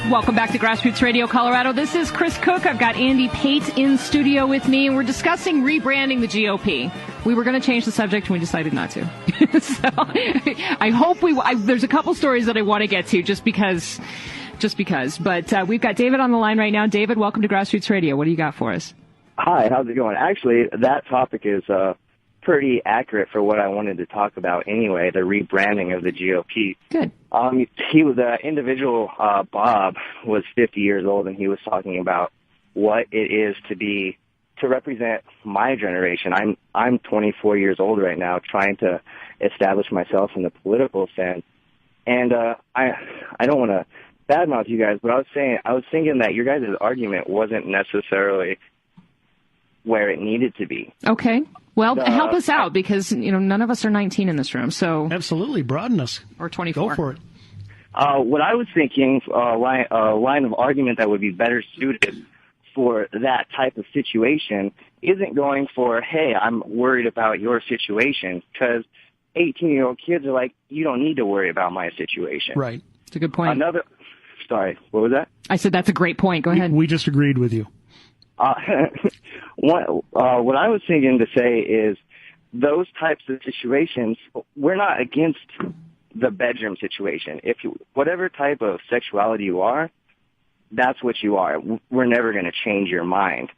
Welcome back to Grassroots Radio Colorado. This is Kris Cook. I've got Andy Pate in studio with me, and we're discussing rebranding the GOP. We were going to change the subject, and we decided not to. So I hope there's a couple stories that I want to get to just because. But we've got David on the line right now. David, welcome to Grassroots Radio. What do you got for us? Hi, how's it going? Actually, that topic is pretty accurate for what I wanted to talk about anyway, the rebranding of the GOP. Good. He was the individual, Bob, was 50 years old, and he was talking about what it is to represent my generation. I'm 24 years old right now, trying to establish myself in the political sense. And I don't want to badmouth you guys, but I was thinking that your guys' argument wasn't necessarily where it needed to be. Okay. Well, help us out, because none of us are 19 in this room. So absolutely, broaden us. Or 24. Go for it. What I was thinking, a line of argument that would be better suited for that type of situation isn't going for, hey, I'm worried about your situation, because 18-year-old kids are like, you don't need to worry about my situation. Right. It's a good point. Sorry, what was that? I said that's a great point. Go ahead. We just agreed with you. What I was thinking to say is those types of situations, we're not against the bedroom situation. Whatever type of sexuality you are, that's what you are. We're never going to change your mind.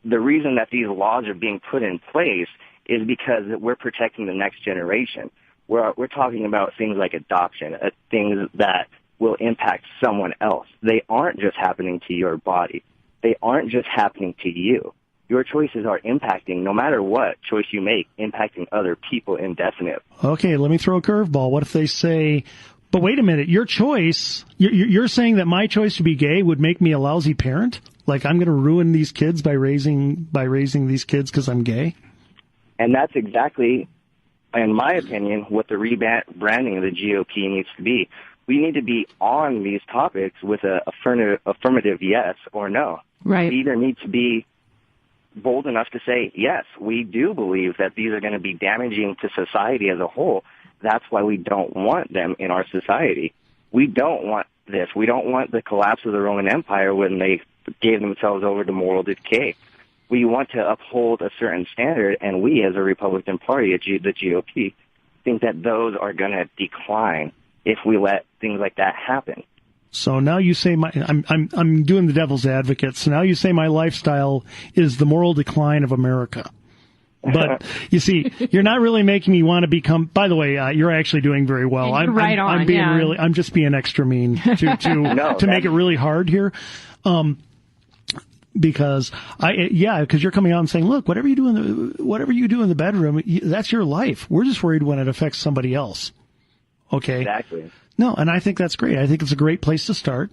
The reason that these laws are being put in place is because we're protecting the next generation. We're talking about things like adoption, things that will impact someone else. They aren't just happening to your body. They aren't just happening to you. Your choices are impacting, no matter what choice you make, impacting other people indefinitely. Okay, let me throw a curveball. What if they say, but wait a minute, your choice, you're saying that my choice to be gay would make me a lousy parent? Like I'm going to ruin these kids by raising these kids because I'm gay? And that's exactly, in my opinion, what the rebranding of the GOP needs to be. We need to be on these topics with an affirmative yes or no. Right. We either need to be bold enough to say, yes, we do believe that these are going to be damaging to society as a whole. That's why we don't want them in our society. We don't want this. We don't want the collapse of the Roman Empire when they gave themselves over to moral decay. We want to uphold a certain standard, and we, as a Republican Party, the GOP, think that those are going to decline if we let things like that happen. So now you say I'm doing the devil's advocate. So now you say my lifestyle is the moral decline of America. But you see, you're not really making me want to become. By the way, you're actually doing very well. I'm just being extra mean to make it really hard here. Because you're coming out and saying, look, whatever you do in the bedroom, that's your life. We're just worried when it affects somebody else. Okay. Exactly. No, and I think that's great. I think it's a great place to start.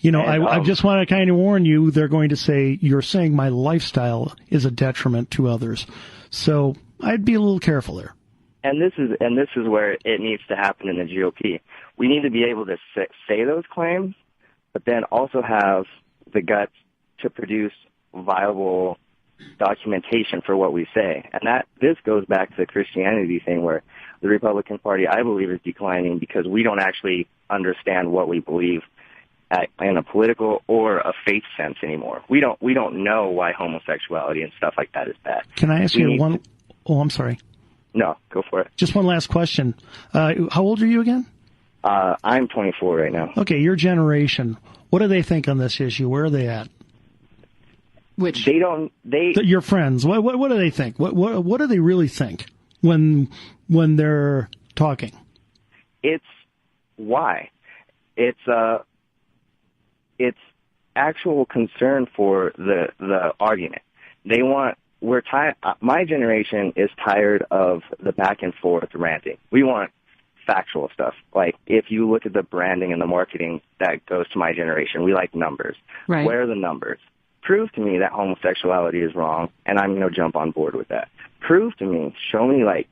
I just want to kind of warn you, they're going to say, you're saying my lifestyle is a detriment to others. So I'd be a little careful there. And this is where it needs to happen in the GOP. We need to be able to say those claims, but then also have the guts to produce viable documentation for what we say. And this goes back to the Christianity thing, where the Republican Party, I believe, is declining because we don't actually understand what we believe in a political or a faith sense anymore. We don't know why homosexuality and stuff like that is bad. Can I ask you one? Oh, I'm sorry. No, go for it. Just one last question. How old are you again? I'm 24 right now. Okay, your generation. What do they think on this issue? Where are they at? Your friends. What do they think? What do they really think when they're talking? It's why. It's actual concern for the argument. My generation is tired of the back and forth ranting. We want factual stuff. Like, if you look at the branding and the marketing that goes to my generation, we like numbers. Right. Where are the numbers? Prove to me that homosexuality is wrong, and I'm going to jump on board with that. Prove to me, show me, like,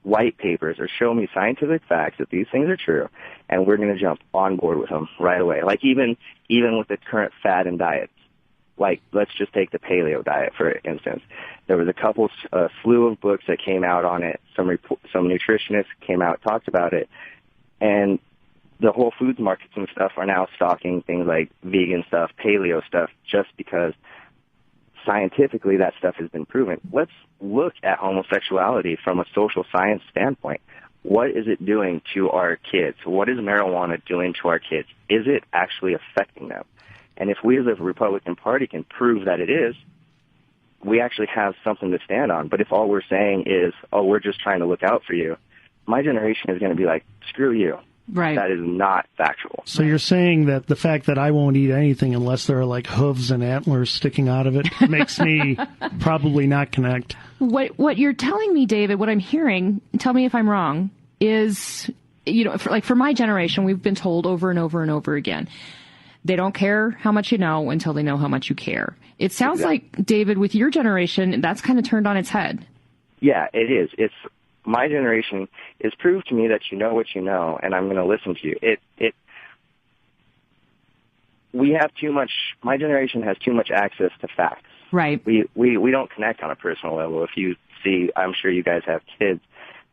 white papers or show me scientific facts that these things are true, and we're going to jump on board with them right away. Like, even with the current fad in diets. Like, let's just take the paleo diet, for instance. There was a slew of books that came out on it. Some nutritionists came out, talked about it. And the Whole Foods markets and stuff are now stocking things like vegan stuff, paleo stuff, just because scientifically that stuff has been proven. Let's look at homosexuality from a social science standpoint. What is it doing to our kids? What is marijuana doing to our kids? Is it actually affecting them? And if we as a Republican Party can prove that it is, we actually have something to stand on. But if all we're saying is, oh, we're just trying to look out for you, my generation is going to be like, screw you. Right. That is not factual. So you're saying that the fact that I won't eat anything unless there are like hooves and antlers sticking out of it makes me probably not connect. What you're telling me, David, what I'm hearing, tell me if I'm wrong, is, for my generation, we've been told over and over and over again, they don't care how much you know until they know how much you care. It sounds like, David, with your generation, that's kind of turned on its head. Yeah, it is. My generation is prove to me that you know what you know, and I'm going to listen to you. We have too much. My generation has too much access to facts. Right. We don't connect on a personal level. If you see, I'm sure you guys have kids.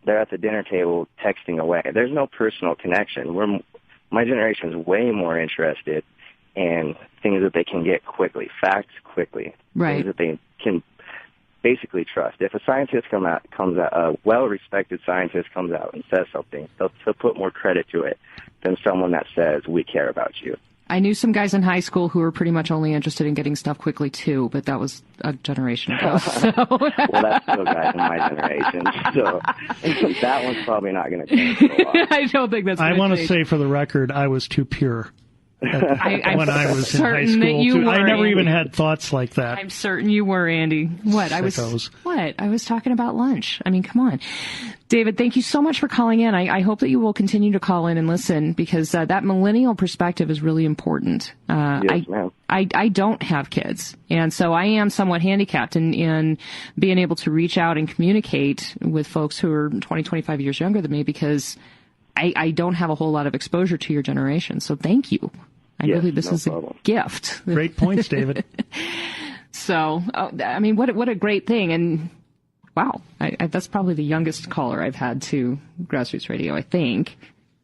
They're at the dinner table texting away. There's no personal connection. My generation is way more interested in things that they can get quickly, facts quickly, right. Things that they can basically trust. If a scientist a well-respected scientist comes out and says something, they'll put more credit to it than someone that says, we care about you. I knew some guys in high school who were pretty much only interested in getting stuff quickly, too, but that was a generation ago. So. Well, that's still guys in my generation, so that one's probably not going to change for a while. I don't think that's going to change. I want to say, for the record, I was too pure. When I was in high school, I never even had thoughts like that. I'm certain you were, Andy. I was talking about lunch. I mean, come on. David, thank you so much for calling in. I hope that you will continue to call in and listen, because that millennial perspective is really important. Yes, ma'am. I don't have kids, and so I am somewhat handicapped in being able to reach out and communicate with folks who are 20, 25 years younger than me, because I don't have a whole lot of exposure to your generation. So thank you. This is a gift. Great points, David. So, I mean, what a great thing. And wow, that's probably the youngest caller I've had to Grassroots Radio, I think.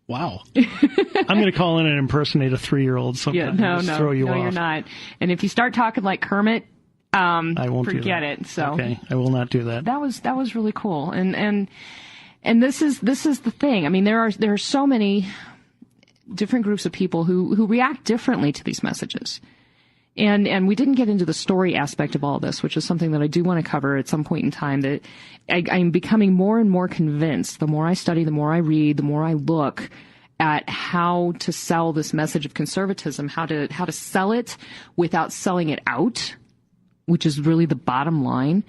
Wow. I'm going to call in and impersonate a 3-year-old sometime. Yeah, throw you off. No, you're not. And if you start talking like Kermit, I won't forget it. So okay, I will not do that. That was really cool. And this is the thing. I mean, there are so many different groups of people who react differently to these messages. And we didn't get into the story aspect of all this, which is something that I do want to cover at some point in time, that I'm becoming more and more convinced, the more I study, the more I read, the more I look at how to sell this message of conservatism, how to sell it without selling it out, which is really the bottom line.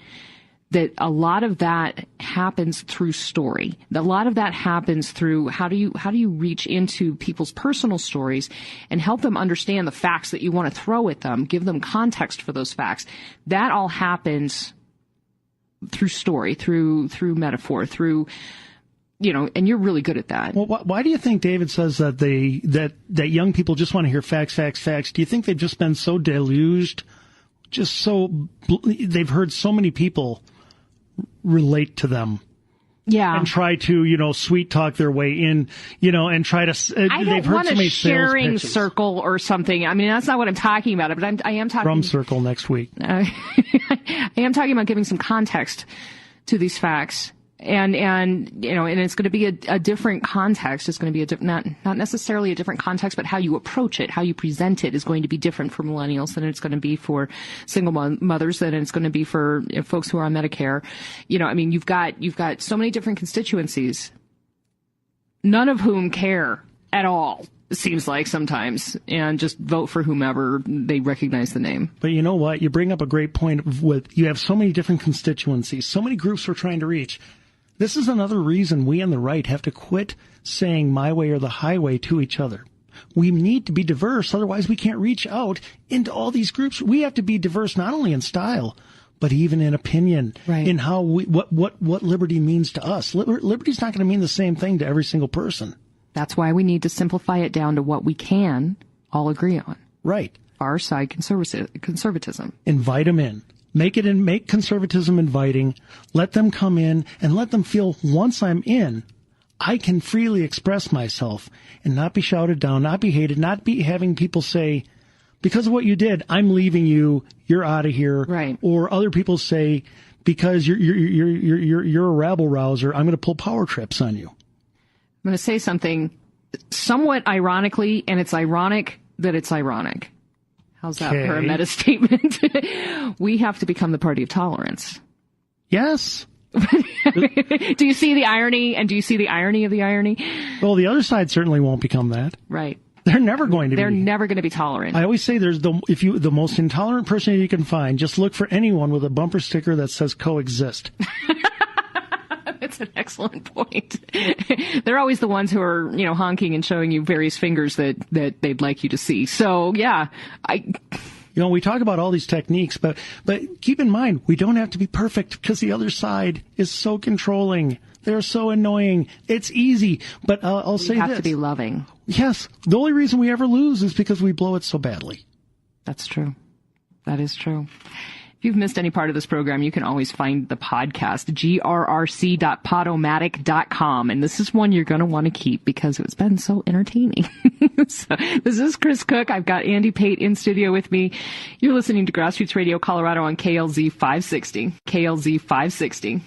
That a lot of that happens through story. A lot of that happens through how do you reach into people's personal stories and help them understand the facts that you want to throw at them, give them context for those facts. That all happens through story, through metaphor, through, and you're really good at that. Well, why do you think David says that that young people just want to hear facts, facts, facts? Do you think they've just been so deluged, they've heard so many people relate to them? Yeah. And try to, sweet talk their way in, and try to, they've heard so many sharing circle or something. I mean, that's not what I'm talking about, but I am talking. Drum circle next week. I am talking about giving some context to these facts. And it's going to be a different context. It's going to be not necessarily a different context, but how you approach it, how you present it is going to be different for millennials than it's going to be for single mothers, than it's going to be for folks who are on Medicare. You've got so many different constituencies, none of whom care at all, it seems like sometimes, and just vote for whomever they recognize the name. But you know what? You bring up a great point you have so many different constituencies, so many groups we're trying to reach. This is another reason we on the right have to quit saying my way or the highway to each other. We need to be diverse, otherwise we can't reach out into all these groups. We have to be diverse not only in style, but even in opinion, right. In how what liberty means to us. Liberty's not going to mean the same thing to every single person. That's why we need to simplify it down to what we can all agree on. Right. Far side conservatism. Invite them in. Make conservatism inviting. Let them come in and let them feel, once I'm in, I can freely express myself and not be shouted down, not be hated, not be having people say, because of what you did, I'm leaving you, you're out of here. Right. Or other people say, because you're a rabble rouser, I'm going to pull power trips on you. I'm going to say something somewhat ironically, and it's ironic that it's ironic. How's that for a meta statement? We have to become the party of tolerance. Yes. Do you see the irony, and do you see the irony of the irony? Well, the other side certainly won't become that. Right. They're never going to be. They're never going to be tolerant. I always say the most intolerant person you can find, just look for anyone with a bumper sticker that says coexist. That's an excellent point. They're always the ones who are, honking and showing you various fingers that they'd like you to see. So, yeah, we talk about all these techniques, but keep in mind, we don't have to be perfect because the other side is so controlling. They're so annoying. It's easy, but I'll say this. We have to be loving. Yes. The only reason we ever lose is because we blow it so badly. That's true. That is true. If you've missed any part of this program, you can always find the podcast, grrc.podomatic.com. And this is one you're going to want to keep because it's been so entertaining. So, this is Kris Cook. I've got Andy Pate in studio with me. You're listening to Grassroots Radio Colorado on KLZ 560. KLZ 560.